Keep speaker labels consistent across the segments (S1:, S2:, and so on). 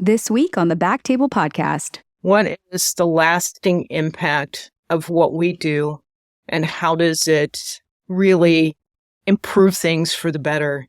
S1: This week on the BackTable podcast.
S2: What is the lasting impact of what we do, and how does it really improve things for the better,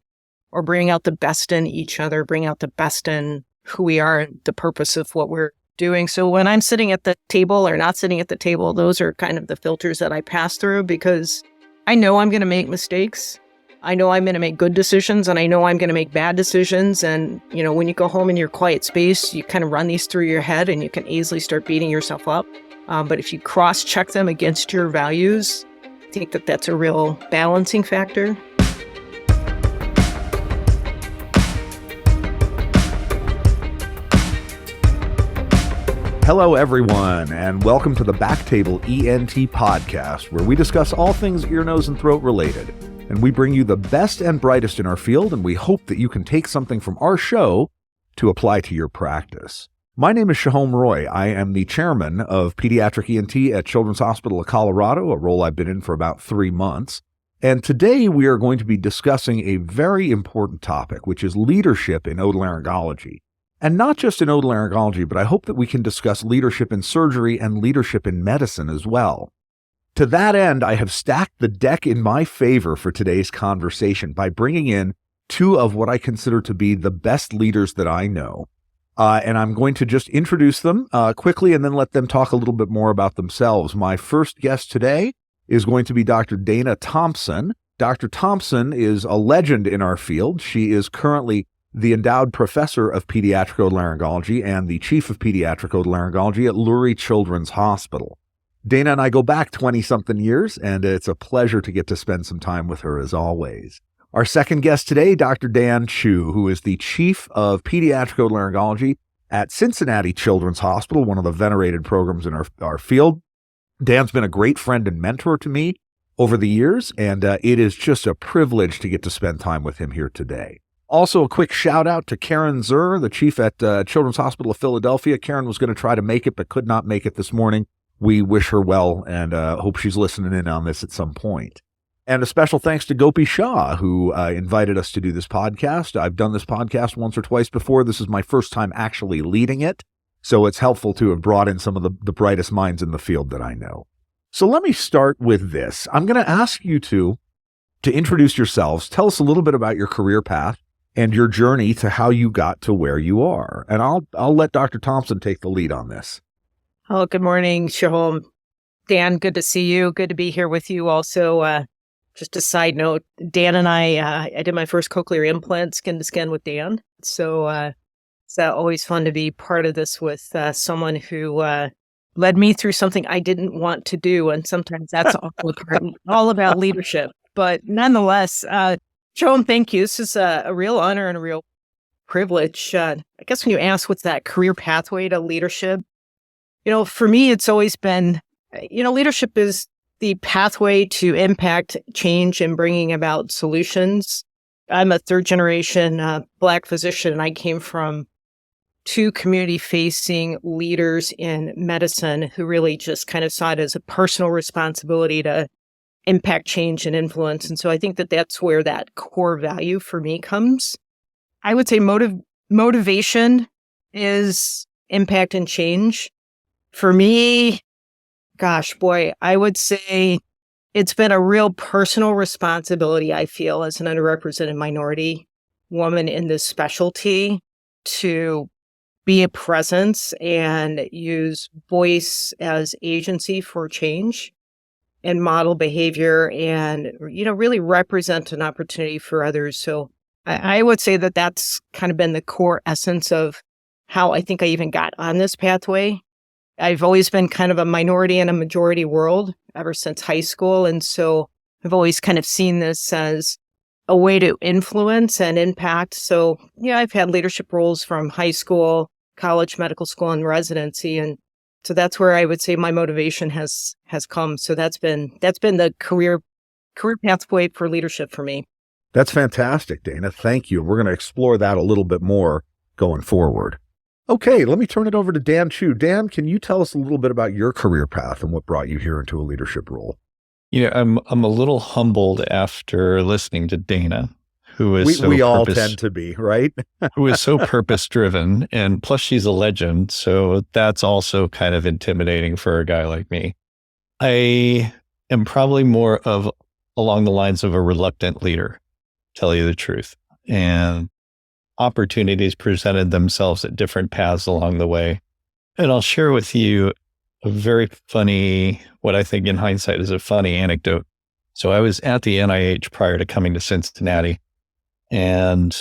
S2: or bring out the best in each other, bring out the best in who we are and the purpose of what we're doing? So when I'm sitting at the table or not sitting at the table, those are kind of the filters that I pass through, because I know I'm going to make mistakes. I know I'm going to make good decisions, and I know I'm going to make bad decisions. And, when you go home in your quiet space, you kind of run these through your head and you can easily start beating yourself up. But if you cross-check them against your values, I think that that's a real balancing factor.
S3: Hello, everyone, and welcome to the BackTable ENT podcast, where we discuss all things ear, nose, and throat related. And we bring you the best and brightest in our field, and we hope that you can take something from our show to apply to your practice. My name is Soham Roy. I am the chairman of Pediatric ENT at Children's Hospital of Colorado, a role I've been in for about 3 months. And today we are going to be discussing a very important topic, which is leadership in otolaryngology. And not just in otolaryngology, but I hope that we can discuss leadership in surgery and leadership in medicine as well. To that end, I have stacked the deck in my favor for today's conversation by bringing in two of what I consider to be the best leaders that I know. And I'm going to just introduce them quickly and then let them talk a little bit more about themselves. My first guest today is going to be Dr. Dana Thompson. Dr. Thompson is a legend in our field. She is currently the endowed professor of pediatric otolaryngology and the chief of pediatric otolaryngology at Lurie Children's Hospital. Dana and I go back 20-something years, and it's a pleasure to get to spend some time with her as always. Our second guest today, Dr. Dan Choo, who is the chief of pediatric otolaryngology at Cincinnati Children's Hospital, one of the venerated programs in our field. Dan's been a great friend and mentor to me over the years, and it is just a privilege to get to spend time with him here today. Also, a quick shout out to Karen Zur, the chief at Children's Hospital of Philadelphia. Karen was going to try to make it, but could not make it this morning. We wish her well and hope she's listening in on this at some point. And a special thanks to Gopi Shah, who invited us to do this podcast. I've done this podcast once or twice before. This is my first time actually leading it, so it's helpful to have brought in some of the brightest minds in the field that I know. So let me start with this. I'm going to ask you to introduce yourselves, tell us a little bit about your career path and your journey to how you got to where you are. And I'll let Dr. Thompson take the lead on this.
S2: Oh, good morning, Soham. Dan, good to see you. Good to be here with you. Also, just a side note, Dan and I did my first cochlear implant skin to skin with Dan. So it's always fun to be part of this with someone who led me through something I didn't want to do. And sometimes that's all about leadership. But nonetheless, Soham, thank you. This is a real honor and a real privilege. I guess when you ask what's that career pathway to leadership, for me, it's always been, leadership is the pathway to impact change and bringing about solutions. I'm a third-generation Black physician, and I came from two community-facing leaders in medicine who really just kind of saw it as a personal responsibility to impact change and influence. And so I think that that's where that core value for me comes. I would say motivation is impact and change. For me, I would say it's been a real personal responsibility, I feel, as an underrepresented minority woman in this specialty to be a presence and use voice as agency for change and model behavior and, really represent an opportunity for others. So I would say that that's kind of been the core essence of how I think I even got on this pathway. I've always been kind of a minority in a majority world ever since high school. And so I've always kind of seen this as a way to influence and impact. So, I've had leadership roles from high school, college, medical school, and residency. And so that's where I would say my motivation has come. So that's been the career pathway for leadership for me.
S3: That's fantastic, Dana. Thank you. We're going to explore that a little bit more going forward. Okay, let me turn it over to Dan Choo. Dan, can you tell us a little bit about your career path and what brought you here into a leadership role?
S4: I'm a little humbled after listening to Dana, who is
S3: we all tend to be, right?
S4: who is so purpose-driven, and plus she's a legend, so that's also kind of intimidating for a guy like me. I am probably more of along the lines of a reluctant leader, tell you the truth. And opportunities presented themselves at different paths along the way. And I'll share with you a very funny, what I think in hindsight is a funny anecdote. So I was at the NIH prior to coming to Cincinnati, and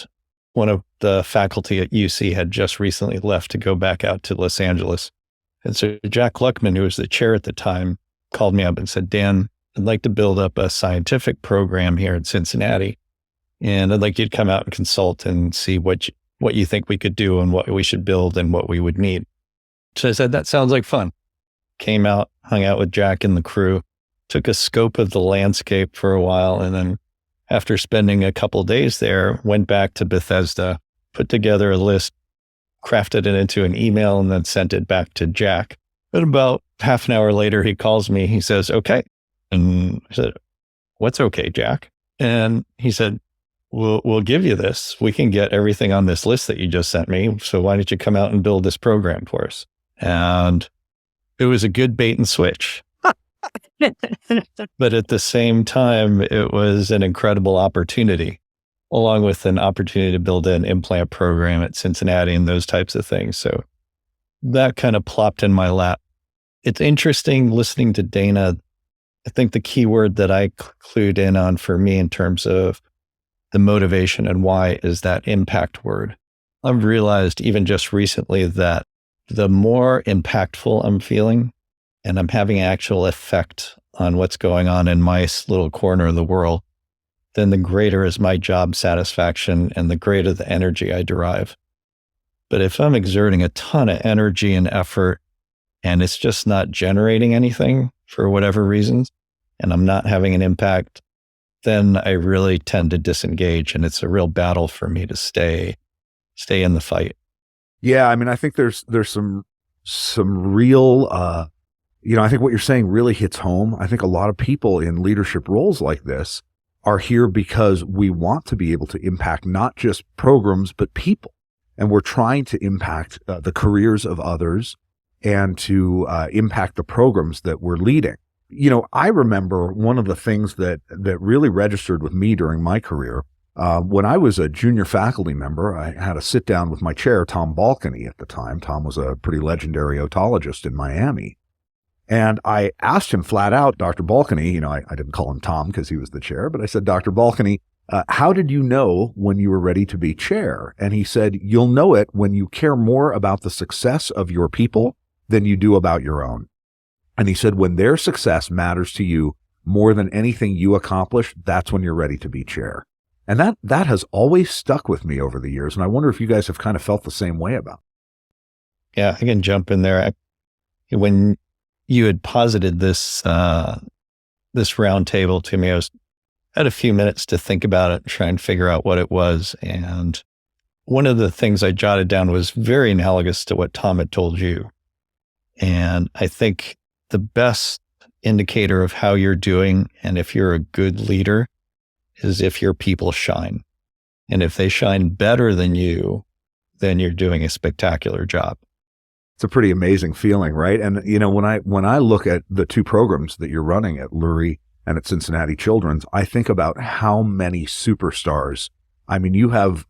S4: one of the faculty at UC had just recently left to go back out to Los Angeles. And so Jack Luckman, who was the chair at the time, called me up and said, Dan, I'd like to build up a scientific program here in Cincinnati, and I'd like you to come out and consult and see what you think we could do and what we should build and what we would need. So I said, that sounds like fun. Came out, hung out with Jack and the crew, took a scope of the landscape for a while, and then after spending a couple of days there, went back to Bethesda, put together a list, crafted it into an email, and then sent it back to Jack. But about half an hour later, he calls me. He says, okay. And I said, what's okay, Jack? And he said, we'll give you this. We can get everything on this list that you just sent me. So why don't you come out and build this program for us? And it was a good bait and switch. But at the same time, it was an incredible opportunity, along with an opportunity to build an implant program at Cincinnati and those types of things. So that kind of plopped in my lap. It's interesting listening to Dana. I think the key word that I clued in on for me in terms of the motivation and why is that impact word. I've realized even just recently that the more impactful I'm feeling and I'm having actual effect on what's going on in my little corner of the world, then the greater is my job satisfaction and the greater the energy I derive. But if I'm exerting a ton of energy and effort and it's just not generating anything for whatever reasons, and I'm not having an impact, then I really tend to disengage, and it's a real battle for me to stay in the fight.
S3: Yeah, I mean, I think there's some real, I think what you're saying really hits home. I think a lot of people in leadership roles like this are here because we want to be able to impact not just programs, but people. And we're trying to impact the careers of others and to impact the programs that we're leading. I remember one of the things that really registered with me during my career. When I was a junior faculty member, I had a sit down with my chair, Tom Balcony, at the time. Tom was a pretty legendary otologist in Miami. And I asked him flat out, Dr. Balcony, I didn't call him Tom because he was the chair, but I said, Dr. Balcony, how did you know when you were ready to be chair? And he said, you'll know it when you care more about the success of your people than you do about your own. And he said, when their success matters to you more than anything you accomplish, that's when you're ready to be chair. And that has always stuck with me over the years. And I wonder if you guys have kind of felt the same way about it.
S4: Yeah, I can jump in there. When you had posited this round table to me, I had a few minutes to think about it, try and figure out what it was. And one of the things I jotted down was very analogous to what Tom had told you. And I think the best indicator of how you're doing and if you're a good leader is if your people shine. And if they shine better than you, then you're doing a spectacular job.
S3: It's a pretty amazing feeling, right? And, when I look at the two programs that you're running at Lurie and at Cincinnati Children's, I think about how many superstars. I mean, you have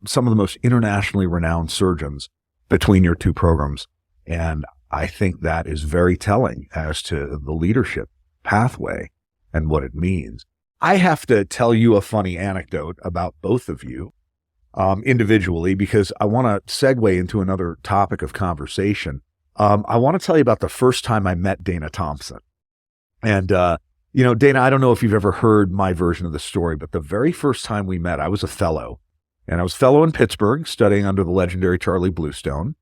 S3: some of the most internationally renowned surgeons between your two programs. And I think that is very telling as to the leadership pathway and what it means. I have to tell you a funny anecdote about both of you individually, because I want to segue into another topic of conversation. I want to tell you about the first time I met Dana Thompson. And, Dana, I don't know if you've ever heard my version of the story, but the very first time we met, I was a fellow. And I was a fellow in Pittsburgh, studying under the legendary Charlie Bluestone.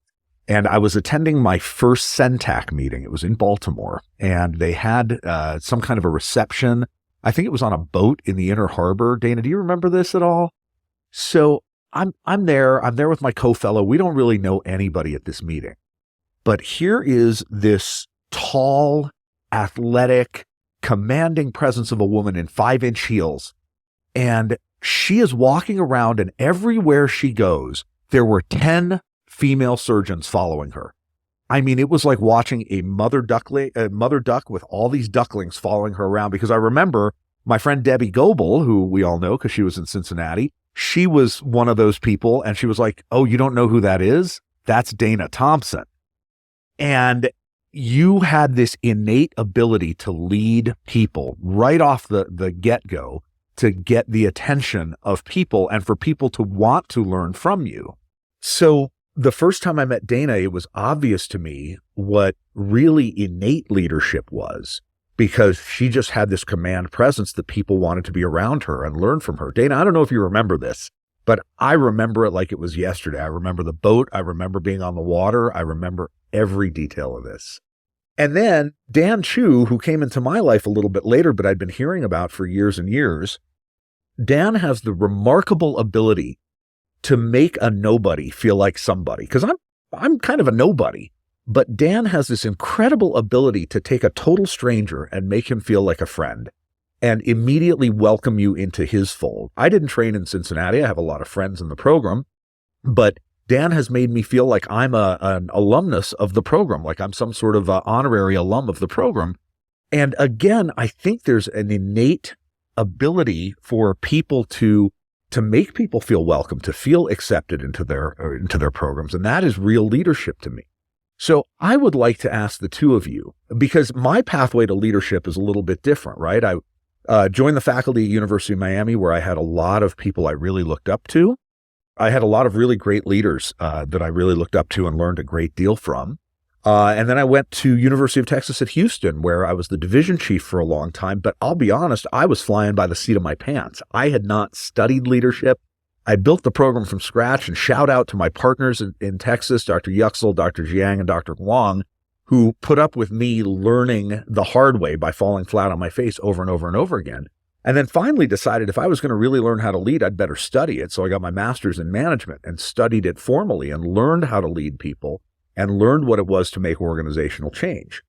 S3: And I was attending my first CENTAC meeting. It was in Baltimore. And they had some kind of a reception. I think it was on a boat in the Inner Harbor. Dana, do you remember this at all? So I'm there with my co-fellow. We don't really know anybody at this meeting. But here is this tall, athletic, commanding presence of a woman in 5-inch heels. And she is walking around, and everywhere she goes, there were 10 female surgeons following her. I mean, it was like watching a mother duck with all these ducklings following her around, because I remember my friend Debbie Goebel, who we all know because she was in Cincinnati, she was one of those people, and she was like, "Oh, you don't know who that is? That's Dana Thompson." And you had this innate ability to lead people right off the get-go, to get the attention of people and for people to want to learn from you. So the first time I met Dana, it was obvious to me what really innate leadership was, because she just had this command presence that people wanted to be around her and learn from her. Dana, I don't know if you remember this, but I remember it like it was yesterday. I remember the boat. I remember being on the water. I remember every detail of this. And then Dan Choo, who came into my life a little bit later, but I'd been hearing about for years and years, Dan has the remarkable ability to make a nobody feel like somebody, because I'm kind of a nobody. But Dan has this incredible ability to take a total stranger and make him feel like a friend and immediately welcome you into his fold. I didn't train in Cincinnati. I have a lot of friends in the program, but Dan has made me feel like I'm an alumnus of the program, like I'm some sort of honorary alum of the program. And again, I think there's an innate ability for people to make people feel welcome, to feel accepted into their programs. And that is real leadership to me. So I would like to ask the two of you, because my pathway to leadership is a little bit different, right? I joined the faculty at University of Miami, where I had a lot of people I really looked up to. I had a lot of really great leaders that I really looked up to and learned a great deal from. And then I went to University of Texas at Houston, where I was the division chief for a long time. But I'll be honest, I was flying by the seat of my pants. I had not studied leadership. I built the program from scratch, and shout out to my partners in Texas, Dr. Yuxel, Dr. Jiang, and Dr. Huang, who put up with me learning the hard way by falling flat on my face over and over and over again. And then finally decided if I was going to really learn how to lead, I'd better study it. So I got my master's in management and studied it formally and learned how to lead people and learned what it was to make organizational change.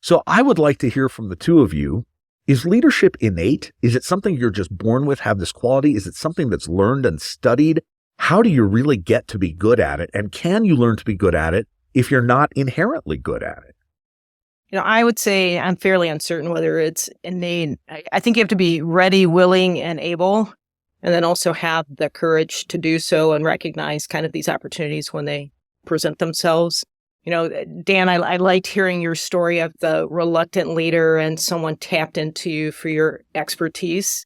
S3: So I would like to hear from the two of you. Is leadership innate? Is it something you're just born with, have this quality? Is it something that's learned and studied? How do you really get to be good at it? And can you learn to be good at it if you're not inherently good at it?
S2: I would say I'm fairly uncertain whether it's innate. I think you have to be ready, willing, and able, and then also have the courage to do so and recognize kind of these opportunities when they present themselves. Dan, I liked hearing your story of the reluctant leader and someone tapped into you for your expertise,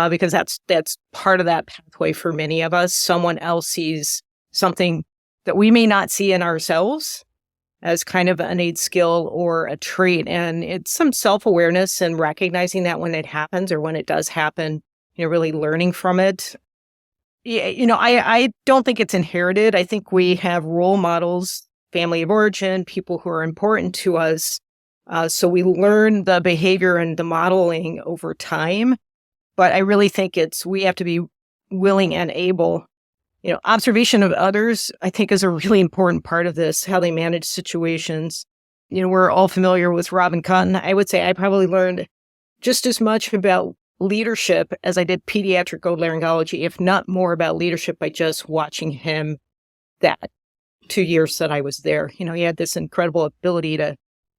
S2: because that's part of that pathway for many of us. Someone else sees something that we may not see in ourselves as kind of an innate skill or a trait. And it's some self-awareness and recognizing that when it happens or when it does happen, really learning from it. I don't think it's inherited. I think we have role models, family of origin, people who are important to us. So we learn the behavior and the modeling over time. But I really think we have to be willing and able. Observation of others, I think, is a really important part of this, how they manage situations. We're all familiar with Robin Cotton. I would say I probably learned just as much about leadership as I did pediatric otolaryngology, if not more about leadership, by just watching him that 2 years that I was there. He had this incredible ability to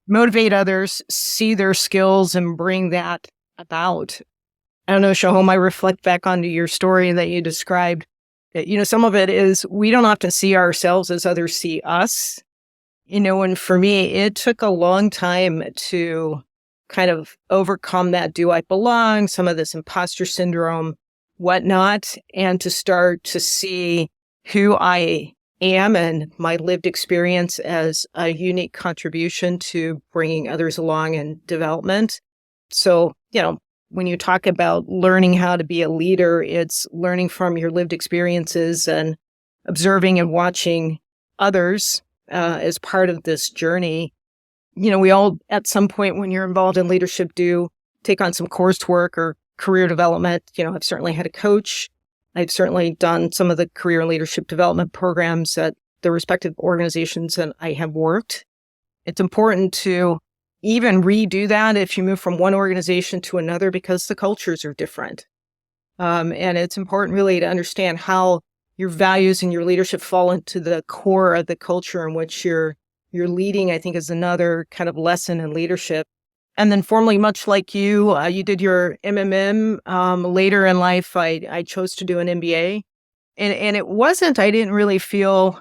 S2: motivate others, see their skills, and bring that about. I don't know, Soham, I reflect back onto your story that you described. Some of it is we don't often see ourselves as others see us. And for me, it took a long time to kind of overcome that do I belong, some of this imposter syndrome, whatnot, and to start to see who I am and my lived experience as a unique contribution to bringing others along in development. So, when you talk about learning how to be a leader, it's learning from your lived experiences and observing and watching others as part of this journey. We all, at some point when you're involved in leadership, do take on some coursework or career development. I've certainly had a coach. I've certainly done some of the career leadership development programs at the respective organizations that I have worked. It's important to even redo that if you move from one organization to another because the cultures are different. And it's important really to understand how your values and your leadership fall into the core of the culture in which you're leading, I think, is another kind of lesson in leadership. And then formally, much like you, you did your MMM. Later in life, I chose to do an MBA. And it wasn't, I didn't really feel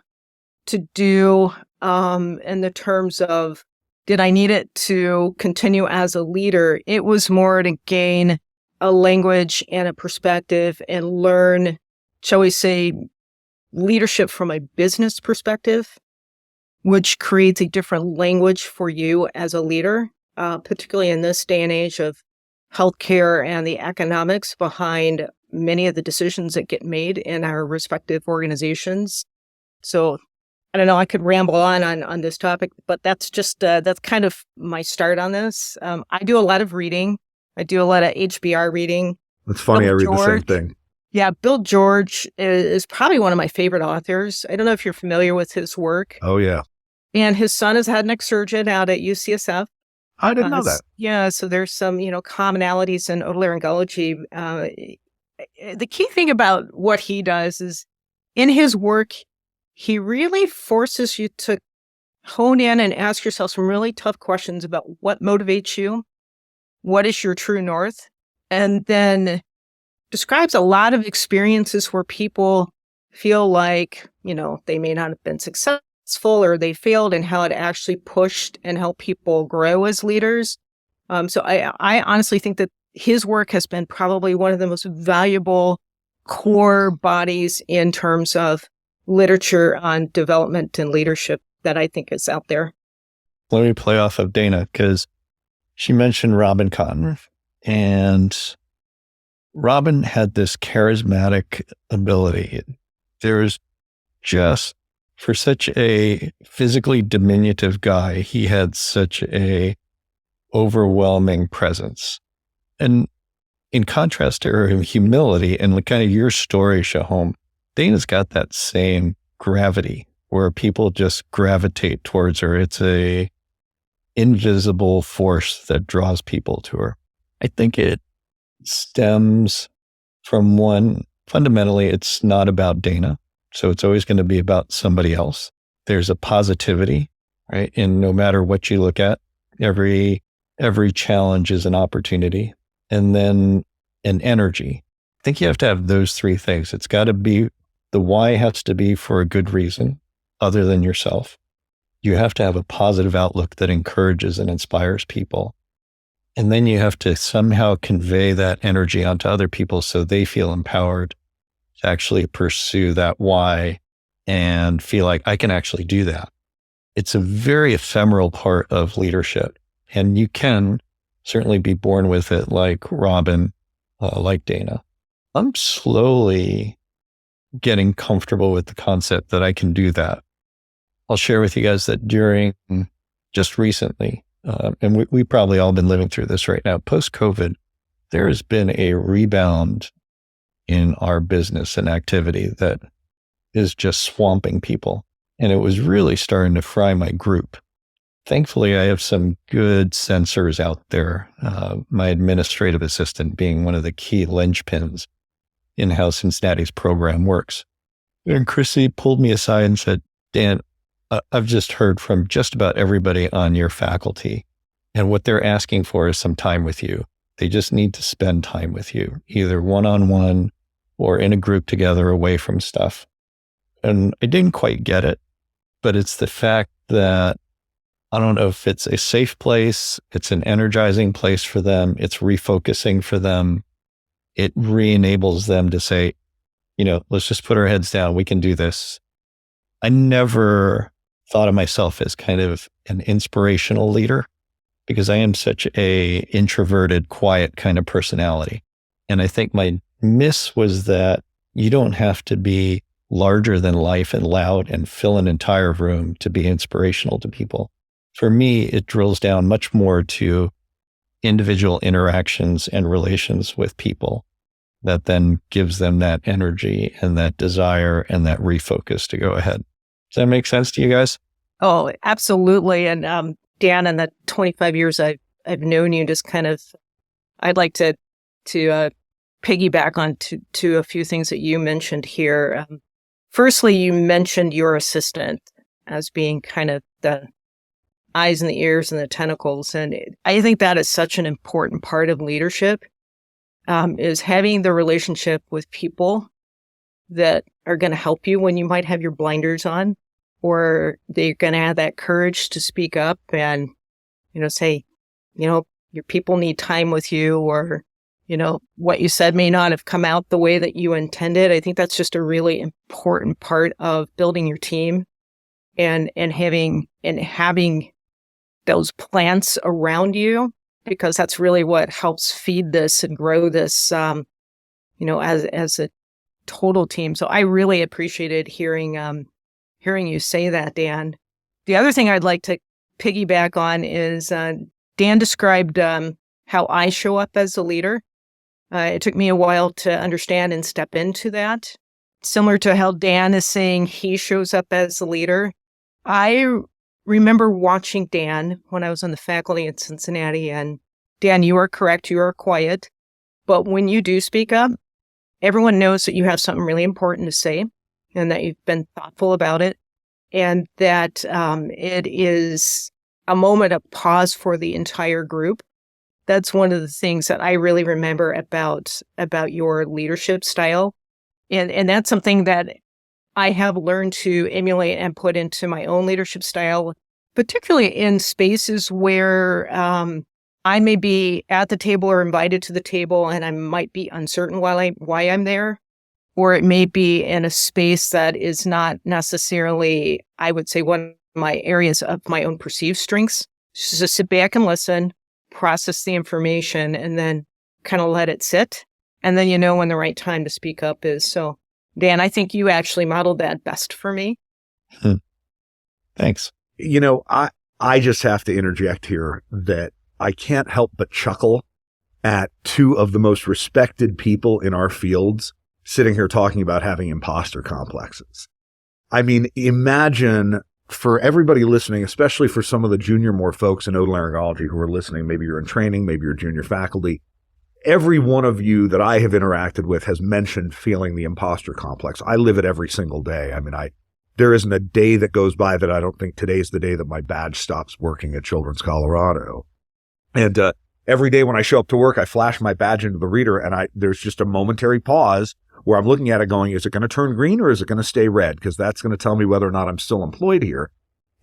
S2: to do in the terms of, did I need it to continue as a leader? It was more to gain a language and a perspective and learn, shall we say, leadership from a business perspective, which creates a different language for you as a leader, particularly in this day and age of healthcare and the economics behind many of the decisions that get made in our respective organizations. So I don't know, I could ramble on this topic, but that's just, that's kind of my start on this. I do a lot of reading. I do a lot of HBR reading.
S3: It's funny,
S2: Bill
S3: I read
S2: George,
S3: the same thing.
S2: Yeah, Bill George is probably one of my favorite authors. I don't know if you're familiar with his work.
S3: Oh, yeah.
S2: And his son is head neck surgeon out at UCSF.
S3: I didn't know that.
S2: Yeah, so there's some, commonalities in otolaryngology. The key thing about what he does is in his work, he really forces you to hone in and ask yourself some really tough questions about what motivates you, what is your true north, and then describes a lot of experiences where people feel like, they may not have been successful or they failed, and how it actually pushed and helped people grow as leaders. So I honestly think that his work has been probably one of the most valuable core bodies in terms of literature on development and leadership that I think is out there.
S4: Let me play off of Dana, because she mentioned Robin Cotton, and Robin had this charismatic ability. There's just, for such a physically diminutive guy, he had such a overwhelming presence. And in contrast to her humility and kind of your story, Soham, Dana's got that same gravity where people just gravitate towards her. It's a invisible force that draws people to her. I think it stems from one, fundamentally, it's not about Dana. So it's always going to be about somebody else. There's a positivity, right? And no matter what you look at, every challenge is an opportunity. And then an energy. I think you have to have those three things. It's got to be, the why has to be for a good reason other than yourself. You have to have a positive outlook that encourages and inspires people. And then you have to somehow convey that energy onto other people so they feel empowered to actually pursue that why and feel like I can actually do that. It's a very ephemeral part of leadership, and you can certainly be born with it, like Robin, like Dana. I'm slowly getting comfortable with the concept that I can do that. I'll share with you guys that during just recently, and we probably all been living through this right now, post-COVID, there has been a rebound in our business and activity that is just swamping people. And it was really starting to fry my group. Thankfully, I have some good sensors out there. My administrative assistant being one of the key linchpins in how Cincinnati's program works. And Chrissy pulled me aside and said, Dan, I've just heard from just about everybody on your faculty, and what they're asking for is some time with you. They just need to spend time with you, either one-on-one or in a group together away from stuff. And I didn't quite get it, but it's the fact that I don't know if it's a safe place, it's an energizing place for them, it's refocusing for them. It re-enables them to say, let's just put our heads down, we can do this. I never thought of myself as kind of an inspirational leader because I am such a introverted, quiet kind of personality. And I think my miss was that you don't have to be larger than life and loud and fill an entire room to be inspirational to people. For me, it drills down much more to individual interactions and relations with people that then gives them that energy and that desire and that refocus to go ahead. Does that make sense to you guys?
S2: Oh, absolutely. And Dan, in the 25 years I've known you, just kind of, I'd like to piggyback on to a few things that you mentioned here. Firstly, you mentioned your assistant as being kind of the eyes and the ears and the tentacles. And I think that is such an important part of leadership, is having the relationship with people that are going to help you when you might have your blinders on, or they're going to have that courage to speak up and, say, your people need time with you, or, what you said may not have come out the way that you intended. I think that's just a really important part of building your team and having those plants around you, because that's really what helps feed this and grow this, as a total team. So I really appreciated hearing you say that, Dan. The other thing I'd like to piggyback on is Dan described how I show up as a leader. It took me a while to understand and step into that. Similar to how Dan is saying he shows up as a leader, I remember watching Dan when I was on the faculty at Cincinnati. And Dan, you are correct. You are quiet. But when you do speak up, everyone knows that you have something really important to say and that you've been thoughtful about it, and that it is a moment of pause for the entire group. That's one of the things that I really remember about your leadership style. And that's something that I have learned to emulate and put into my own leadership style, particularly in spaces where I may be at the table or invited to the table and I might be uncertain why I'm there. Or it may be in a space that is not necessarily, I would say, one of my areas of my own perceived strengths. Just to sit back and listen, process the information, and then kind of let it sit. And then you know when the right time to speak up is. So, Dan, I think you actually modeled that best for me.
S4: Thanks.
S3: I just have to interject here that I can't help but chuckle at two of the most respected people in our fields sitting here talking about having imposter complexes. I mean, imagine for everybody listening, especially for some of the more folks in otolaryngology who are listening, maybe you're in training, maybe you're junior faculty, every one of you that I have interacted with has mentioned feeling the imposter complex. I live it every single day. I mean, there isn't a day that goes by that I don't think today's the day that my badge stops working at Children's Colorado. And every day when I show up to work, I flash my badge into the reader, and there's just a momentary pause where I'm looking at it going, is it going to turn green or is it going to stay red? Because that's going to tell me whether or not I'm still employed here.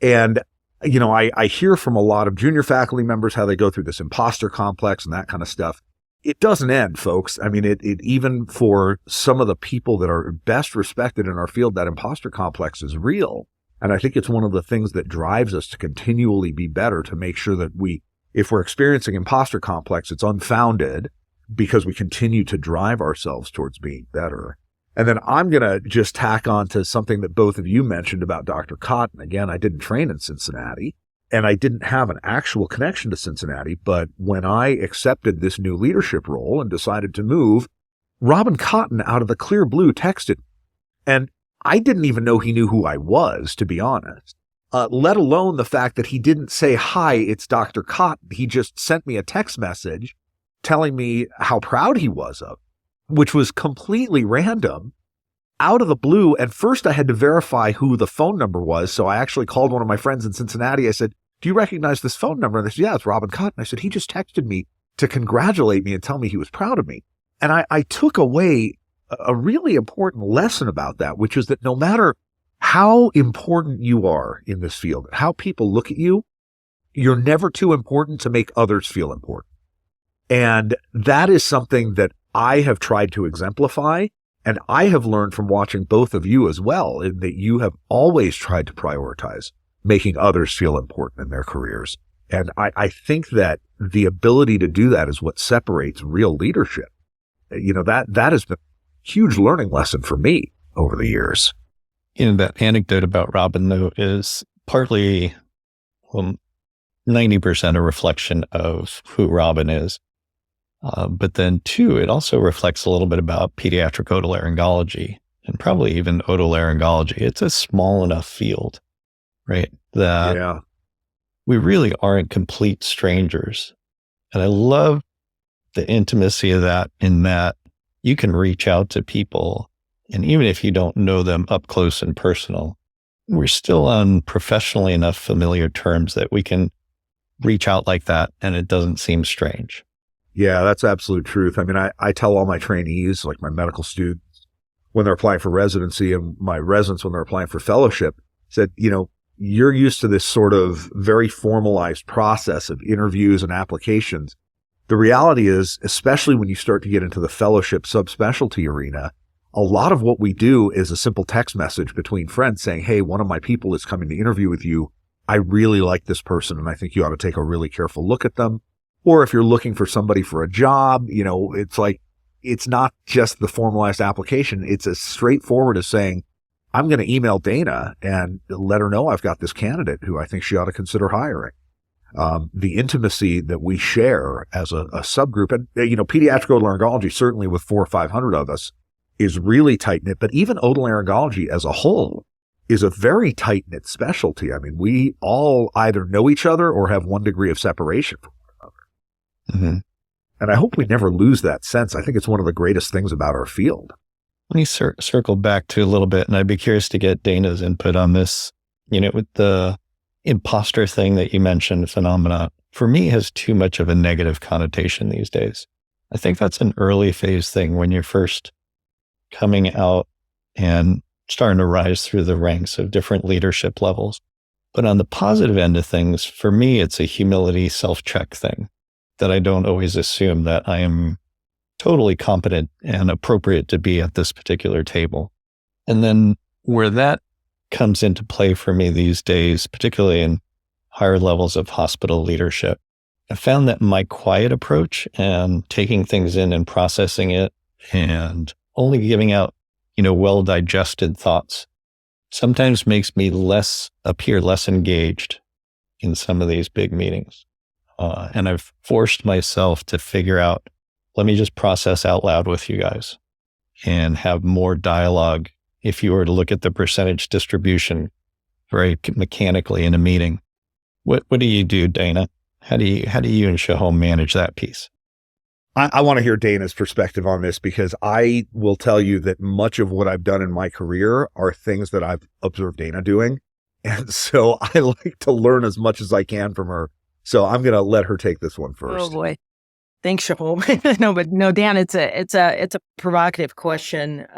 S3: And, I hear from a lot of junior faculty members how they go through this imposter complex and that kind of stuff. It doesn't end, folks. I mean, it even for some of the people that are best respected in our field, that imposter complex is real. And I think it's one of the things that drives us to continually be better, to make sure that if we're experiencing imposter complex, it's unfounded, because we continue to drive ourselves towards being better. And then I'm going to just tack on to something that both of you mentioned about Dr. Cotton. Again, I didn't train in Cincinnati, and I didn't have an actual connection to Cincinnati. But when I accepted this new leadership role and decided to move, Robin Cotton out of the clear blue texted. And I didn't even know he knew who I was, to be honest, let alone the fact that he didn't say, "Hi, it's Dr. Cotton." He just sent me a text message telling me how proud he was of, which was completely random, out of the blue. And first I had to verify who the phone number was. So I actually called one of my friends in Cincinnati. I said, "Do you recognize this phone number?" And they said, "Yeah, it's Robin Cotton." I said, "He just texted me to congratulate me and tell me he was proud of me." And I took away a really important lesson about that, which is that no matter how important you are in this field, how people look at you, you're never too important to make others feel important. And that is something that I have tried to exemplify, and I have learned from watching both of you as well, in that you have always tried to prioritize making others feel important in their careers. And I think that the ability to do that is what separates real leadership. That has been a huge learning lesson for me over the years.
S4: That anecdote about Robin, though, is partly 90% a reflection of who Robin is. But then, too, it also reflects a little bit about pediatric otolaryngology, and probably even otolaryngology. It's a small enough field, right, that we really aren't complete strangers. And I love the intimacy of that, in that you can reach out to people. And even if you don't know them up close and personal, we're still on professionally enough familiar terms that we can reach out like that and it doesn't seem strange.
S3: Yeah, that's absolute truth. I mean, I tell all my trainees, like my medical students, when they're applying for residency and my residents when they're applying for fellowship, said, you're used to this sort of very formalized process of interviews and applications. The reality is, especially when you start to get into the fellowship subspecialty arena, a lot of what we do is a simple text message between friends saying, hey, one of my people is coming to interview with you. I really like this person and I think you ought to take a really careful look at them. Or if you're looking for somebody for a job, it's like, it's not just the formalized application. It's as straightforward as saying, I'm going to email Dana and let her know I've got this candidate who I think she ought to consider hiring. The intimacy that we share as a subgroup, and, pediatric otolaryngology, certainly with 400 or 500 of us, is really tight-knit, but even otolaryngology as a whole is a very tight-knit specialty. I mean, we all either know each other or have one degree of separation from one another.
S4: Mm-hmm.
S3: And I hope we never lose that sense. I think it's one of the greatest things about our field.
S4: Let me circle back to a little bit, and I'd be curious to get Dana's input on this. With the imposter thing that you mentioned, phenomena, for me has too much of a negative connotation these days. I think that's an early phase thing when you're first coming out and starting to rise through the ranks of different leadership levels. But on the positive end of things, for me, it's a humility self-check thing that I don't always assume that I am totally competent and appropriate to be at this particular table. And then where that comes into play for me these days, particularly in higher levels of hospital leadership, I found that my quiet approach and taking things in and processing it and only giving out, well-digested thoughts sometimes makes me appear less engaged in some of these big meetings. And I've forced myself to figure out, let me just process out loud with you guys and have more dialogue. If you were to look at the percentage distribution very mechanically in a meeting, what do you do, Dana? How do you and Soham manage that piece?
S3: I want to hear Dana's perspective on this because I will tell you that much of what I've done in my career are things that I've observed Dana doing. And so I like to learn as much as I can from her. So I'm going to let her take this one first.
S2: Oh boy. Thanks, Soham. No, Dan, it's a provocative question.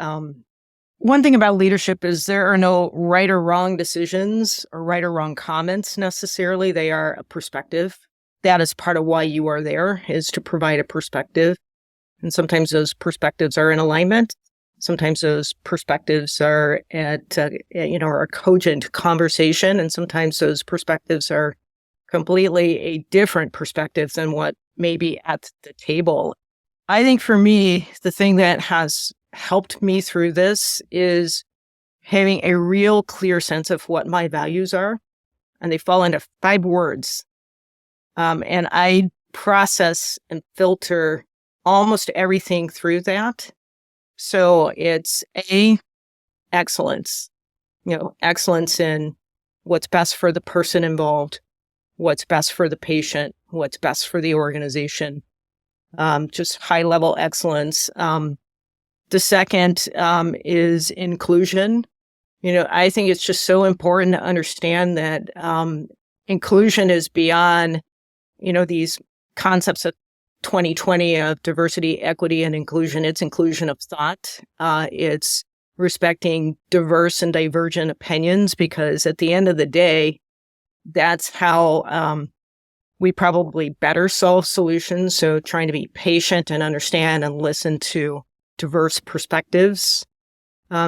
S2: One thing about leadership is there are no right or wrong decisions or right or wrong comments necessarily. They are a perspective. That is part of why you are there, is to provide a perspective. And sometimes those perspectives are in alignment. Sometimes those perspectives are at a cogent conversation. And sometimes those perspectives are completely a different perspective than what may be at the table. I think for me, the thing that has helped me through this is having a real clear sense of what my values are. And they fall into 5 words. And I process and filter almost everything through that. So it's excellence, excellence in what's best for the person involved, what's best for the patient, what's best for the organization, just high level excellence. The second is inclusion. I think it's just so important to understand that inclusion is beyond these concepts of 2020 of diversity, equity, and inclusion. It's inclusion of thought. It's respecting diverse and divergent opinions, because at the end of the day, that's how we probably better solve solutions. So trying to be patient and understand and listen to diverse perspectives.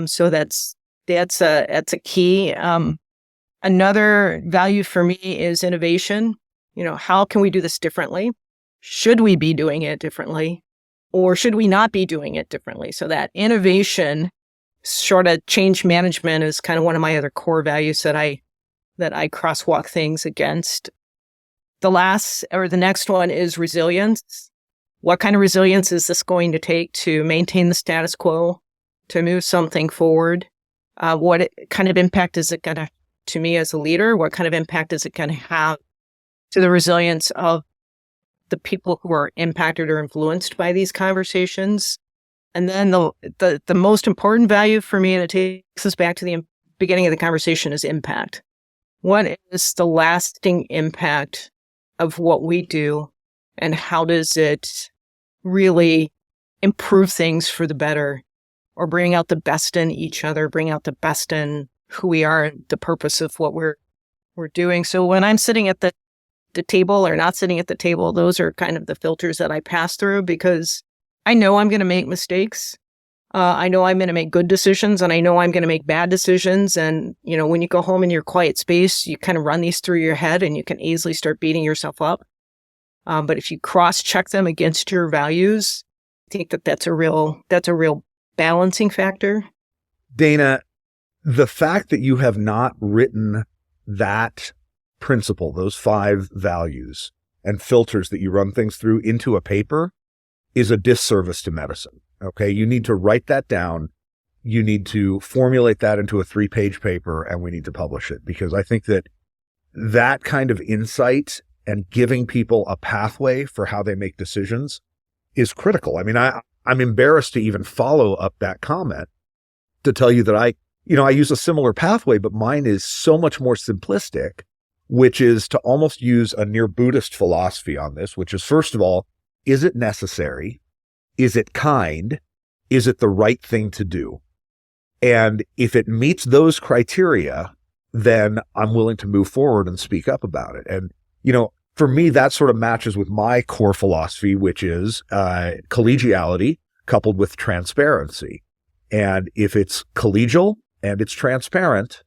S2: So that's a key. Another value for me is innovation. How can we do this differently? Should we be doing it differently? Or should we not be doing it differently? So that innovation, sort of change management, is kind of one of my other core values that I crosswalk things against. The next one is resilience. What kind of resilience is this going to take to maintain the status quo, to move something forward? What kind of impact is it going to me as a leader? What kind of impact is it going to have to the resilience of the people who are impacted or influenced by these conversations? And then the most important value for me, and it takes us back to the beginning of the conversation, is impact. What is the lasting impact of what we do, and how does it really improve things for the better, or bring out the best in each other, bring out the best in who we are and the purpose of what we're doing. So when I'm sitting at the table or not sitting at the table, those are kind of the filters that I pass through, because I know I'm going to make mistakes. I know I'm going to make good decisions, and I know I'm going to make bad decisions. And, when you go home in your quiet space, you kind of run these through your head and you can easily start beating yourself up. But if you cross-check them against your values, I think that's a real balancing factor.
S3: Dana, the fact that you have not written that principle, those 5 values and filters that you run things through into a paper, is a disservice to medicine. Okay. You need to write that down. You need to formulate that into a 3-page paper, and we need to publish it, because I think that kind of insight and giving people a pathway for how they make decisions is critical. I mean, I'm embarrassed to even follow up that comment to tell you that I use a similar pathway, but mine is so much more simplistic, which is to almost use a near Buddhist philosophy on this, which is, first of all, is it necessary? Is it kind? Is it the right thing to do? And if it meets those criteria, then I'm willing to move forward and speak up about it. And, for me, that sort of matches with my core philosophy, which is collegiality coupled with transparency. And if it's collegial and it's transparent,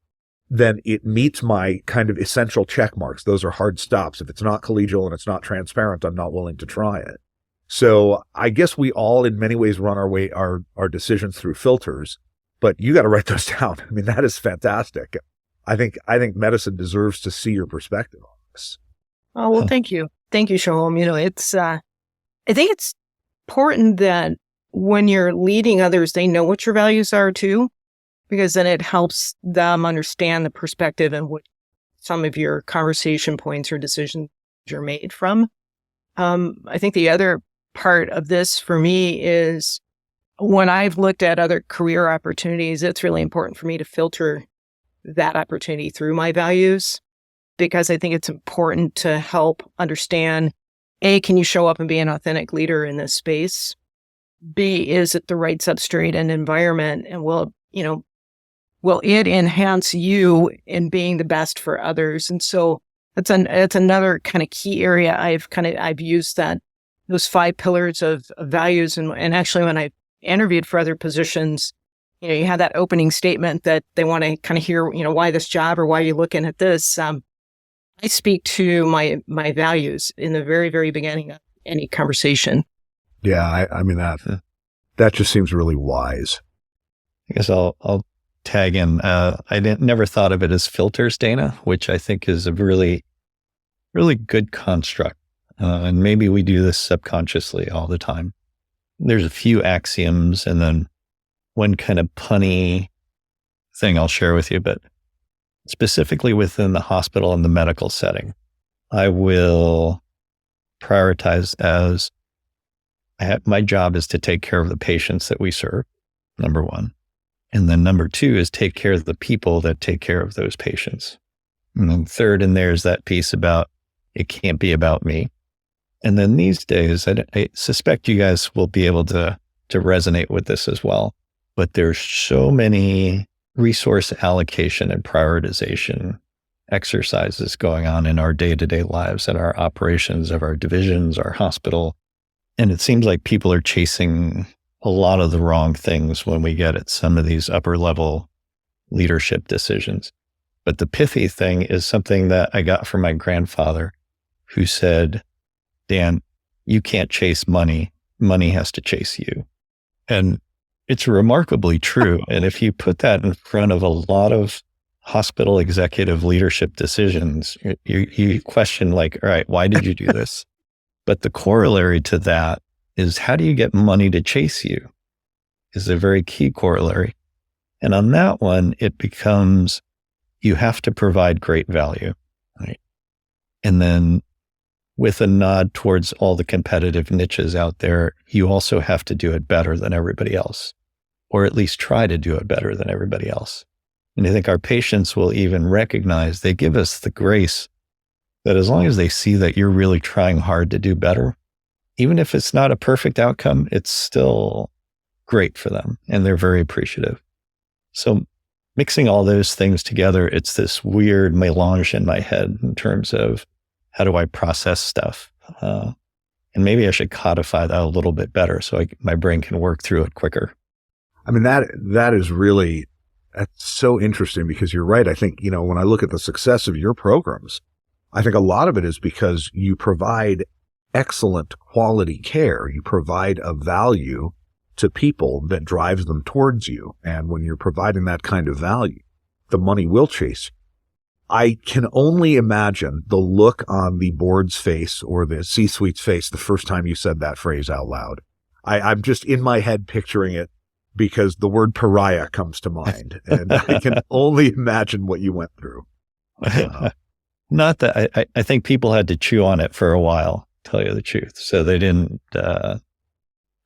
S3: then it meets my kind of essential check marks. Those are hard stops. If it's not collegial and it's not transparent, I'm not willing to try it. So I guess we all in many ways run our decisions through filters, but you got to write those down. I mean, that is fantastic. I think medicine deserves to see your perspective on this.
S2: Oh, well, thank you. Thank you, Soham. I think it's important that when you're leading others, they know what your values are too, because then it helps them understand the perspective and what some of your conversation points or decisions are made from. I think the other part of this for me is when I've looked at other career opportunities, it's really important for me to filter that opportunity through my values, because I think it's important to help understand, A, can you show up and be an authentic leader in this space? B, is it the right substrate and environment? And will it enhance you in being the best for others? And so it's another kind of key area. I've used those 5 pillars of values. And actually, when I interviewed for other positions, you have that opening statement that they want to kind of hear, why this job or why you're looking at this. I speak to my values in the very, very beginning of any conversation.
S3: Yeah, I mean, that just seems really wise.
S4: I guess I'll tag in. I never thought of it as filters, Dana, which I think is a really, really good construct. And maybe we do this subconsciously all the time. There's a few axioms and then one kind of punny thing I'll share with you, but specifically within the hospital and the medical setting, I will prioritize as my job is to take care of the patients that we serve, number 1. And then number 2 is take care of the people that take care of those patients. And then 3rd in there is that piece about it can't be about me. And then these days, I suspect you guys will be able to resonate with this as well. But there's so many resource allocation and prioritization exercises going on in our day-to-day lives and our operations of our divisions, our hospital. And it seems like people are chasing a lot of the wrong things when we get at some of these upper level leadership decisions. But the pithy thing is something that I got from my grandfather, who said, Dan, you can't chase money. Money has to chase you. And it's remarkably true. And if you put that in front of a lot of hospital executive leadership decisions, you question like, all right, why did you do this? But the corollary to that is, how do you get money to chase you? Is a very key corollary. And on that one, it becomes, you have to provide great value, right? And then with a nod towards all the competitive niches out there, you also have to do it better than everybody else, or at least try to do it better than everybody else. And I think our patients will even recognize, they give us the grace that as long as they see that you're really trying hard to do better, even if it's not a perfect outcome, it's still great for them, and they're very appreciative. So mixing all those things together, it's this weird melange in my head in terms of how do I process stuff? And maybe I should codify that a little bit better so my brain can work through it quicker.
S3: I mean, that is really, that's so interesting because you're right. I think, when I look at the success of your programs, I think a lot of it is because you provide excellent quality care. You provide a value to people that drives them towards you. And when you're providing that kind of value, the money will chase you. I can only imagine the look on the board's face or the C-suite's face the first time you said that phrase out loud. I'm just in my head picturing it because the word pariah comes to mind. And I can only imagine what you went through.
S4: Not that I think people had to chew on it for a while, tell you the truth. So they didn't, I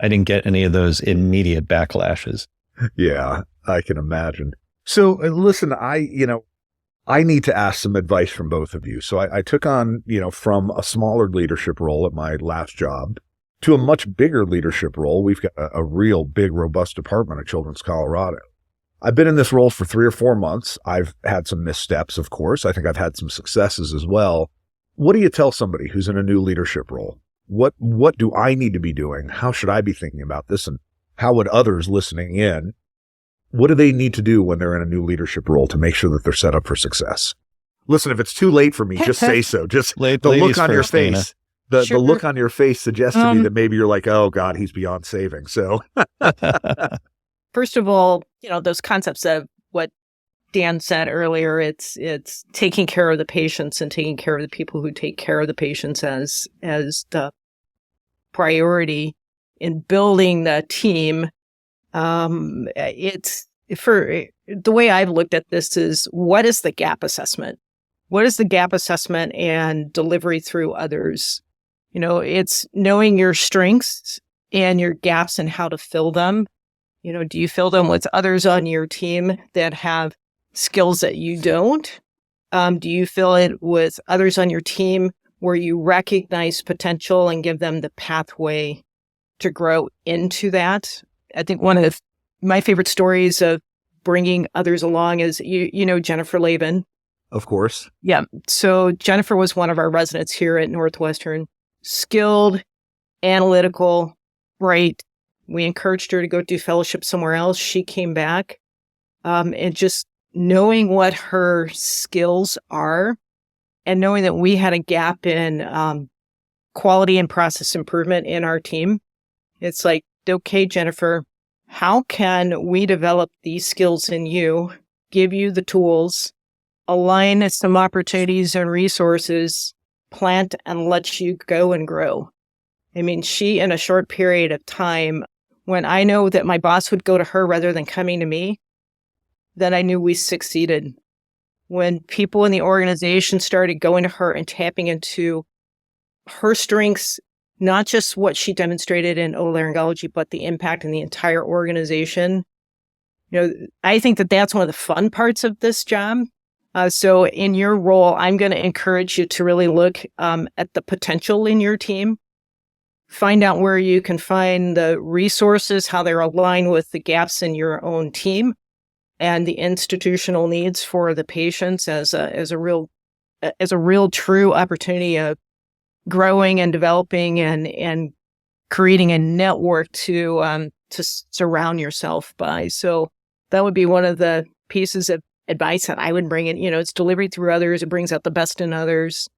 S4: didn't get any of those immediate backlashes.
S3: Yeah, I can imagine. So listen, I need to ask some advice from both of you. So I took on, from a smaller leadership role at my last job to a much bigger leadership role. We've got a real big, robust department at Children's Colorado. I've been in this role for 3 or 4 months. I've had some missteps, of course. I think I've had some successes as well. What do you tell somebody who's in a new leadership role? What do I need to be doing? How should I be thinking about this? And how would others listening in, what do they need to do when they're in a new leadership role to make sure that they're set up for success? Listen, if it's too late for me, just say so. Just the look on your face. The look on your face suggests to me that maybe you're like, oh God, he's beyond saving. So
S2: first of all, those concepts of what Dan said earlier, it's taking care of the patients and taking care of the people who take care of the patients as the priority in building the team. It's for the way I've looked at this is, what is the gap assessment? What is the gap assessment and delivery through others? It's knowing your strengths and your gaps and how to fill them. Do you fill them with others on your team that have skills that you don't? Do you fill it with others on your team where you recognize potential and give them the pathway to grow into that? I think one of my favorite stories of bringing others along is, Jennifer Lavin.
S3: Of course.
S2: Yeah. So Jennifer was one of our residents here at Northwestern. Skilled, analytical, bright. We encouraged her to go do fellowship somewhere else. She came back. And just knowing what her skills are and knowing that we had a gap in quality and process improvement in our team. It's like, okay, Jennifer, how can we develop these skills in you, give you the tools, align some opportunities and resources, plant and let you go and grow? I mean, she, in a short period of time, when I know that my boss would go to her rather than coming to me, then I knew we succeeded. When people in the organization started going to her and tapping into her strengths, not just what she demonstrated in otolaryngology, but the impact in the entire organization. I think that that's one of the fun parts of this job. So in your role, I'm going to encourage you to really look at the potential in your team, find out where you can find the resources, how they're aligned with the gaps in your own team and the institutional needs for the patients as a real true opportunity of growing and developing and creating a network to surround yourself by. So that would be one of the pieces of advice that I would bring in. It's delivered through others. It brings out the best in others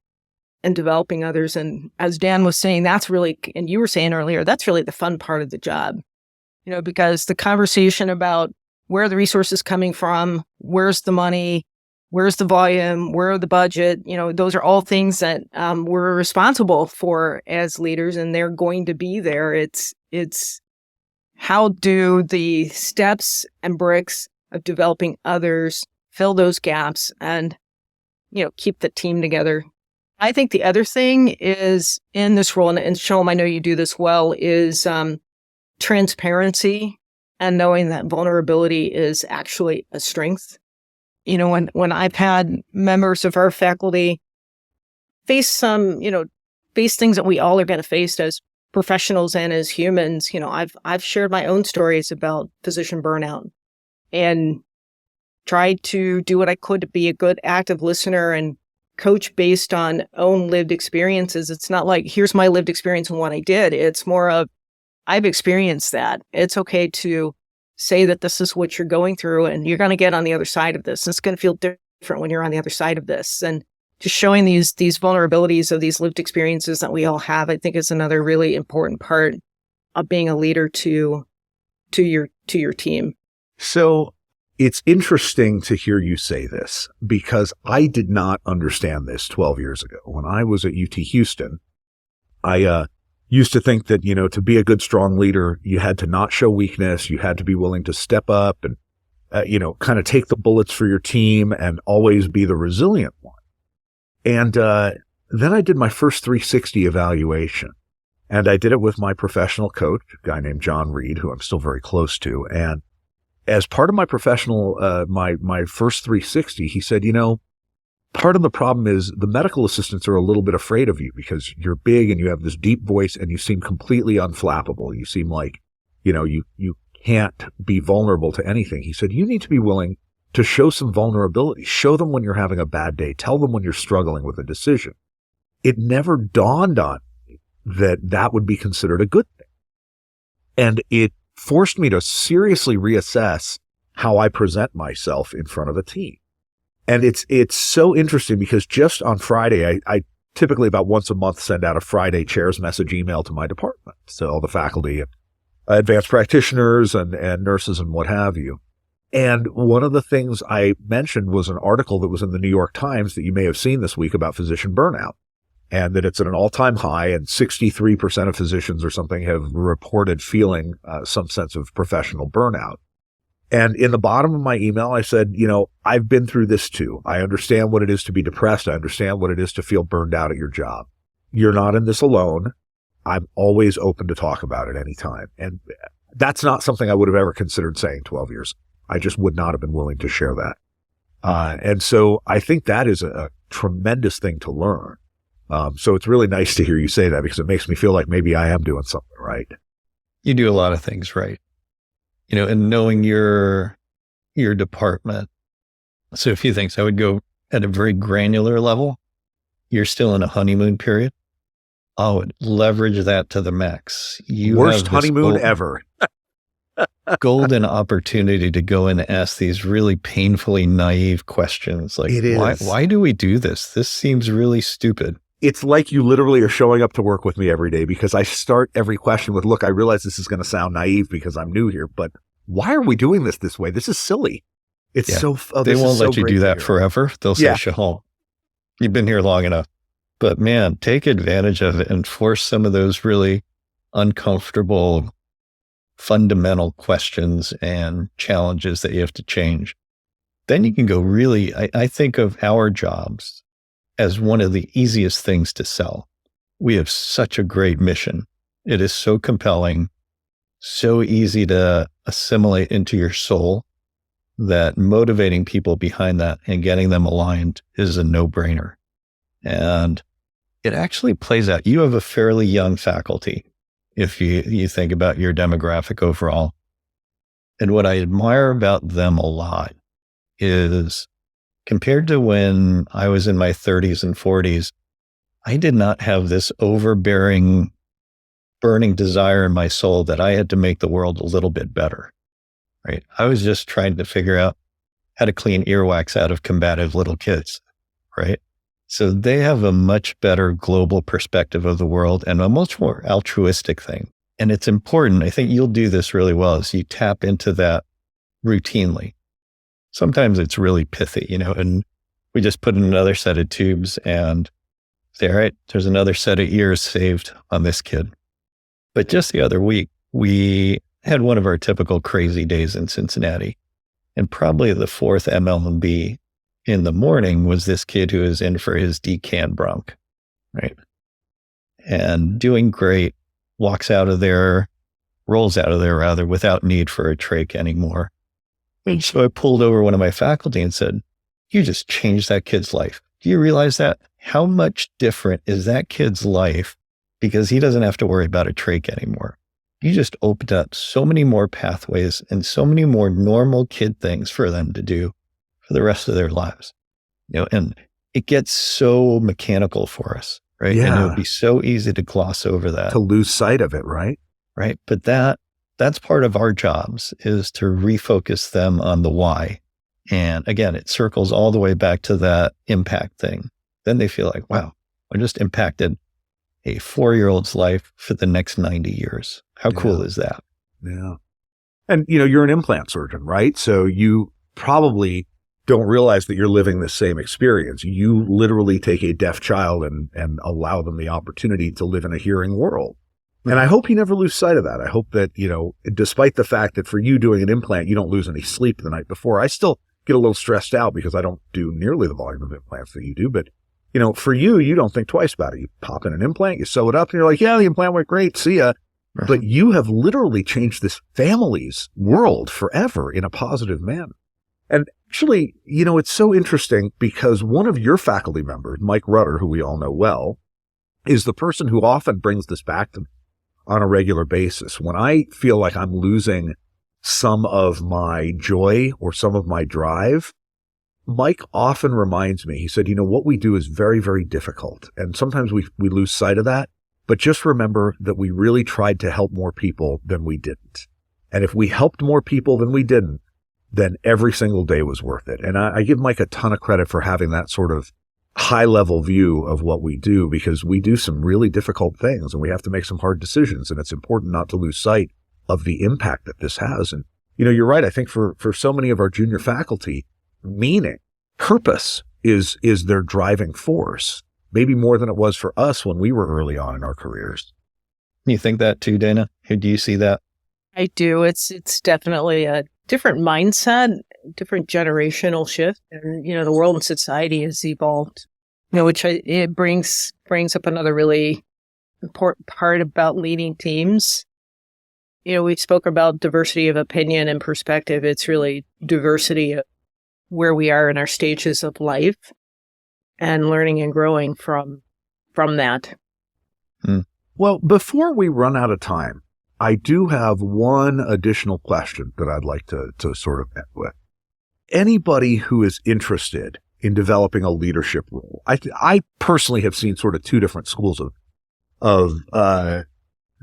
S2: and developing others. And as Dan was saying, that's really, and you were saying earlier, that's really the fun part of the job, because the conversation about where are the resources coming from, where's the money, where's the volume, where are the budget, those are all things that we're responsible for as leaders, and they're going to be there. It's how do the steps and bricks of developing others fill those gaps and, keep the team together I think the other thing is in this role, and Soham, I know you do this well, is transparency and knowing that vulnerability is actually a strength. When I've had members of our faculty face face things that we all are going to face as professionals and as humans, I've shared my own stories about physician burnout and tried to do what I could to be a good active listener and coach based on own lived experiences. It's not like, here's my lived experience and what I did. It's more of, I've experienced that. It's okay to say that this is what you're going through and you're going to get on the other side of this. It's going to feel different when you're on the other side of this. And just showing these vulnerabilities of these lived experiences that we all have, I think is another really important part of being a leader to your team.
S3: So it's interesting to hear you say this because I did not understand this 12 years ago. When I was at UT Houston, I used to think that, to be a good, strong leader, you had to not show weakness. You had to be willing to step up and, kind of take the bullets for your team and always be the resilient one. And then I did my first 360 evaluation, and I did it with my professional coach, a guy named John Reed, who I'm still very close to. And as part of my professional, my first 360, he said, part of the problem is the medical assistants are a little bit afraid of you because you're big and you have this deep voice and you seem completely unflappable. You seem like, you can't be vulnerable to anything. He said, you need to be willing to show some vulnerability. Show them when you're having a bad day. Tell them when you're struggling with a decision. It never dawned on me that that would be considered a good thing. And it forced me to seriously reassess how I present myself in front of a team. And it's so interesting because just on Friday, I typically about once a month send out a Friday chairs message email to my department. So all the faculty and advanced practitioners and nurses and what have you. And one of the things I mentioned was an article that was in the New York Times that you may have seen this week about physician burnout, and that it's at an all-time high, and 63% of physicians or something have reported feeling some sense of professional burnout. And in the bottom of my email, I said, I've been through this too. I understand what it is to be depressed. I understand what it is to feel burned out at your job. You're not in this alone. I'm always open to talk about it anytime. And that's not something I would have ever considered saying 12 years ago. I just would not have been willing to share that. And so I think that is a tremendous thing to learn. So it's really nice to hear you say that because it makes me feel like maybe I am doing something right.
S4: You do a lot of things right. And knowing your department. So a few things. I would go at a very granular level. You're still in a honeymoon period. I would leverage that to the max.
S3: Worst honeymoon ever.
S4: Golden opportunity to go and ask these really painfully naive questions. Like, why do we do this? This seems really stupid.
S3: It's like you literally are showing up to work with me every day because I start every question with, look, I realize this is going to sound naive because I'm new here, but why are we doing this way? This is silly. It's
S4: they won't let you do that forever. They'll say, Soham, you've been here long enough. But man, take advantage of it and force some of those really uncomfortable fundamental questions and challenges that you have to change. Then you can go really, I think of our jobs as one of the easiest things to sell. We have such a great mission. It is so compelling, so easy to assimilate into your soul that motivating people behind that and getting them aligned is a no-brainer. And it actually plays out. You have a fairly young faculty if you think about your demographic overall. And what I admire about them a lot is compared to when I was in my 30s and 40s, I did not have this overbearing, burning desire in my soul that I had to make the world a little bit better, right? I was just trying to figure out how to clean earwax out of combative little kids, right? So they have a much better global perspective of the world and a much more altruistic thing. And it's important. I think you'll do this really well as you tap into that routinely. Sometimes it's really pithy, and we just put in another set of tubes and say, all right, there's another set of ears saved on this kid. But just the other week, we had one of our typical crazy days in Cincinnati, and probably the fourth ML&B in the morning was this kid who was in for his decant bronch. right? And doing great, rolls out of there rather, without need for a trach anymore. And so I pulled over one of my faculty and said, you just changed that kid's life. Do you realize that? How much different is that kid's life because he doesn't have to worry about a trach anymore? You just opened up so many more pathways and so many more normal kid things for them to do for the rest of their lives. And it gets so mechanical for us, right?
S3: Yeah.
S4: And it would be so easy to gloss over that.
S3: To lose sight of it, right?
S4: Right. But that's part of our jobs, is to refocus them on the why. And again, it circles all the way back to that impact thing. Then they feel like, wow, I just impacted a 4-year-old's life for the next 90 years. How cool is that?
S3: Yeah. And, you're an implant surgeon, right? So you probably don't realize that you're living the same experience. You literally take a deaf child and allow them the opportunity to live in a hearing world. And I hope you never lose sight of that. I hope that, despite the fact that for you doing an implant, you don't lose any sleep the night before. I still get a little stressed out because I don't do nearly the volume of implants that you do. But, for you don't think twice about it. You pop in an implant, you sew it up, and you're like, yeah, the implant went great. See ya. But you have literally changed this family's world forever in a positive manner. And actually, it's so interesting because one of your faculty members, Mike Rutter, who we all know well, is the person who often brings this back to me on a regular basis. When I feel like I'm losing some of my joy or some of my drive, Mike often reminds me, he said, what we do is very, very difficult. And sometimes we lose sight of that. But just remember that we really tried to help more people than we didn't. And if we helped more people than we didn't, then every single day was worth it. And I give Mike a ton of credit for having that sort of high-level view of what we do, because we do some really difficult things and we have to make some hard decisions. And it's important not to lose sight of the impact that this has. And, you're right. I think for so many of our junior faculty, meaning, purpose is their driving force. Maybe more than it was for us when we were early on in our careers.
S4: You think that too, Dana? Do you see that?
S2: I do. It's definitely a different mindset, different generational shift. And, the world and society has evolved, which it brings up another really important part about leading teams. We spoke about diversity of opinion and perspective. It's really diversity of where we are in our stages of life, and learning and growing from that.
S3: Well, before we run out of time, I do have one additional question that I'd like to sort of end with. Anybody who is interested in developing a leadership role, I personally have seen sort of two different schools of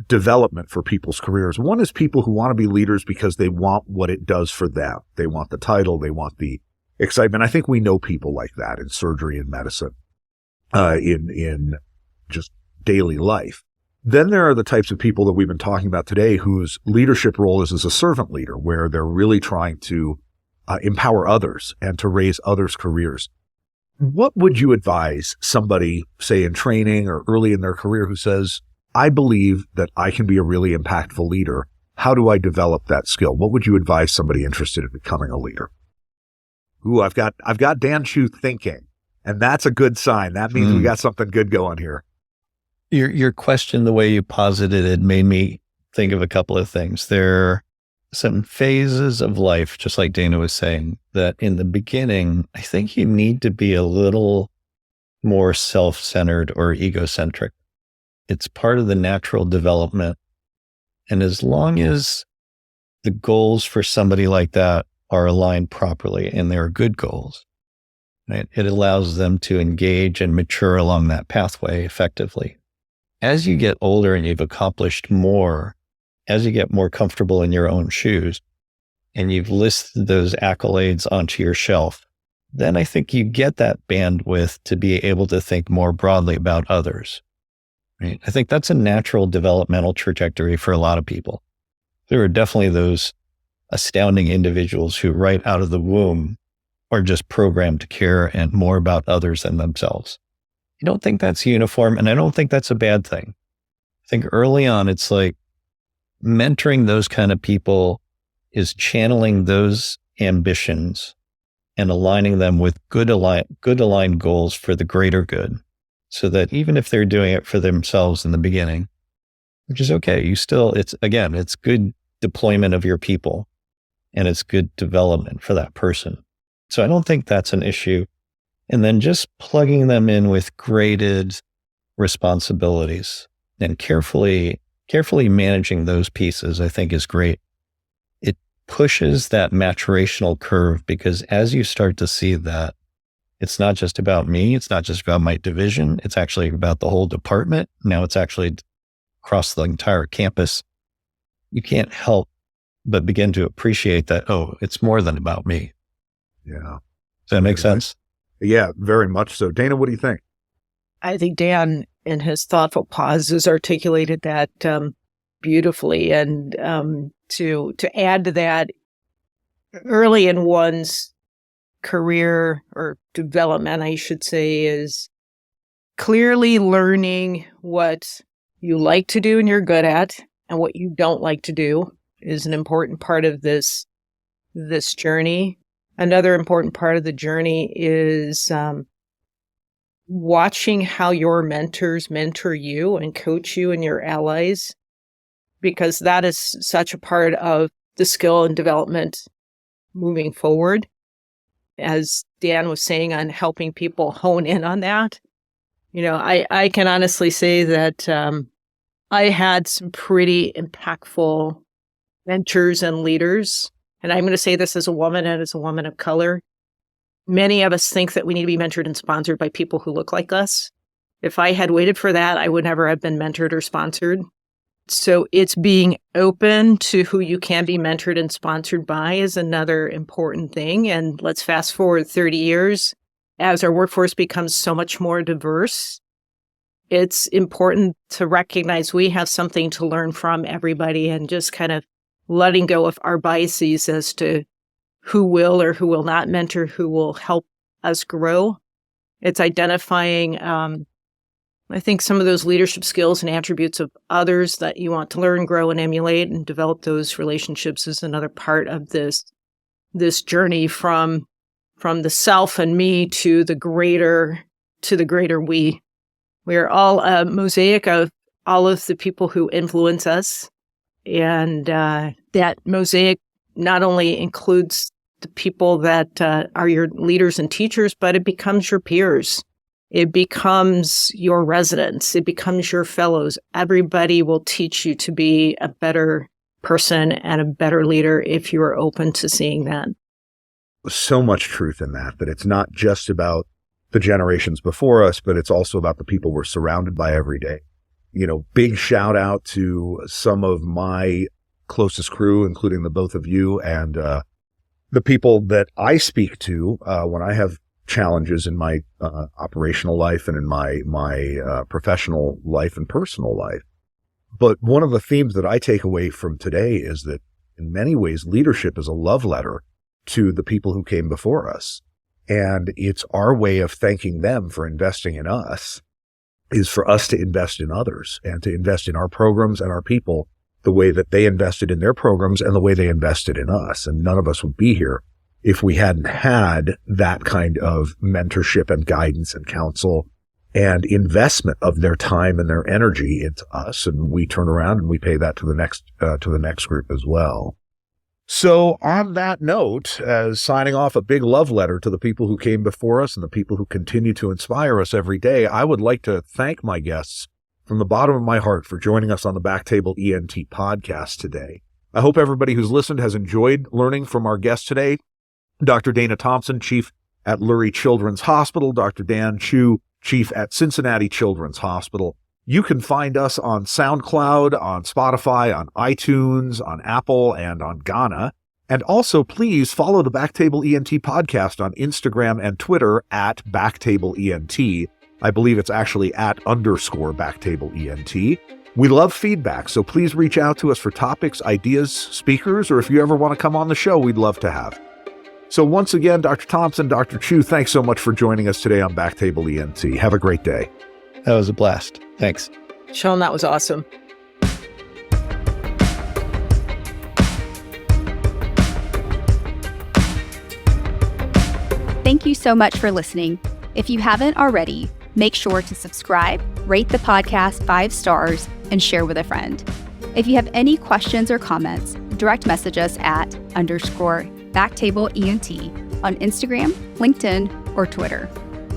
S3: development for people's careers. One is people who want to be leaders because they want what it does for them. They want the title, they want the excitement. I think we know people like that in surgery and medicine, in just daily life. Then there are the types of people that we've been talking about today whose leadership role is as a servant leader, where they're really trying to empower others and to raise others' careers. What would you advise somebody, say in training or early in their career, who says, I believe that I can be a really impactful leader. How do I develop that skill? What would you advise somebody interested in becoming a leader? Ooh, I've got Dan Choo thinking, and that's a good sign. That means we got something good going here.
S4: Your question, the way you posited it, made me think of a couple of things. There are some phases of life, just like Dana was saying, that in the beginning, I think you need to be a little more self-centered or egocentric. It's part of the natural development. And as long as the goals for somebody like that are aligned properly and they're good goals, right, it allows them to engage and mature along that pathway effectively. As you get older and you've accomplished more, as you get more comfortable in your own shoes and you've listed those accolades onto your shelf, then I think you get that bandwidth to be able to think more broadly about others. Right? I think that's a natural developmental trajectory for a lot of people. There are definitely those astounding individuals who right out of the womb are just programmed to care and more about others than themselves. I don't think that's uniform, and I don't think that's a bad thing. I think early on, it's like mentoring those kind of people is channeling those ambitions and aligning them with good aligned goals for the greater good. so that even if they're doing it for themselves in the beginning, which is okay, it's good deployment of your people and it's good development for that person. So I don't think that's an issue. And then just plugging them in with graded responsibilities and carefully managing those pieces, I think is great. It pushes that maturational curve, because as you start to see that it's not just about me, it's not just about my division, it's actually about the whole department. Now it's actually across the entire campus. You can't help but begin to appreciate that, oh, it's more than about me.
S3: Yeah.
S4: Does that make sense?
S3: Yeah, very much so. Dana, what do you think?
S2: I think Dan, in his thoughtful pauses, articulated that beautifully. And to add to that, early in one's career or development, I should say, is clearly learning what you like to do and you're good at, and what you don't like to do is an important part of this journey. Another important part of the journey is watching how your mentors mentor you and coach you and your allies, because that is such a part of the skill and development moving forward. As Dan was saying, on helping people hone in on that, I can honestly say that I had some pretty impactful mentors and leaders. And I'm going to say this as a woman and as a woman of color. Many of us think that we need to be mentored and sponsored by people who look like us. If I had waited for that, I would never have been mentored or sponsored. So it's being open to who you can be mentored and sponsored by is another important thing. And let's fast forward 30 years. As our workforce becomes so much more diverse, it's important to recognize we have something to learn from everybody, and just kind of letting go of our biases as to who will or who will not mentor, who will help us grow. It's identifying, I think, some of those leadership skills and attributes of others that you want to learn, grow, and emulate, and develop those relationships is another part of this journey from the self and me to the greater we. We are all a mosaic of all of the people who influence us. And that mosaic not only includes the people that are your leaders and teachers, but it becomes your peers. It becomes your residents. It becomes your fellows. Everybody will teach you to be a better person and a better leader if you are open to seeing that.
S3: So much truth in that it's not just about the generations before us, but it's also about the people we're surrounded by every day. Big shout out to some of my closest crew, including the both of you, and the people that I speak to when I have challenges in my operational life and in my professional life and personal life. But one of the themes that I take away from today is that in many ways, leadership is a love letter to the people who came before us. And it's our way of thanking them for investing in us, is for us to invest in others and to invest in our programs and our people the way that they invested in their programs and the way they invested in us. And none of us would be here if we hadn't had that kind of mentorship and guidance and counsel and investment of their time and their energy into us. And we turn around and we pay that to the next group as well. So on that note, as signing off, a big love letter to the people who came before us and the people who continue to inspire us every day, I would like to thank my guests from the bottom of my heart for joining us on the BackTable ENT podcast today. I hope everybody who's listened has enjoyed learning from our guests today. Dr. Dana Thompson, Chief at Lurie Children's Hospital, Dr. Dan Choo, Chief at Cincinnati Children's Hospital. You can find us on SoundCloud, on Spotify, on iTunes, on Apple, and on Ghana. And also, please follow the BackTable ENT podcast on Instagram and Twitter at BackTable ENT. I believe it's actually at _BackTable ENT. We love feedback, so please reach out to us for topics, ideas, speakers, or if you ever want to come on the show, we'd love to have. So once again, Dr. Thompson, Dr. Choo, thanks so much for joining us today on BackTable ENT. Have a great day.
S4: That was a blast. Thanks.
S2: Sean, that was awesome.
S1: Thank you so much for listening. If you haven't already, Make sure to subscribe, rate the podcast 5 stars, and share with a friend. If you have any questions or comments, direct message us at _BackTable ENT on Instagram, LinkedIn, or Twitter.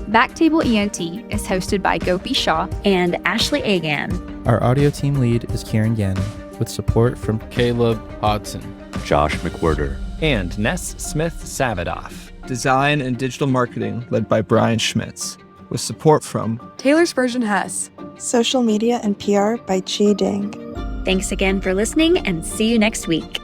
S1: BackTable ENT is hosted by Gopi Shah
S5: and Ashley Agan.
S6: Our audio team lead is Kieran Gannon, with support from
S7: Caleb Hodson,
S8: Josh McWhirter,
S9: and Ness Smith-Savadoff.
S10: Design and digital marketing led by Brian Schmitz, with support from
S11: Taylor Spurgeon Hess.
S12: Social media and PR by Chi Ding.
S5: Thanks again for listening, and see you next week.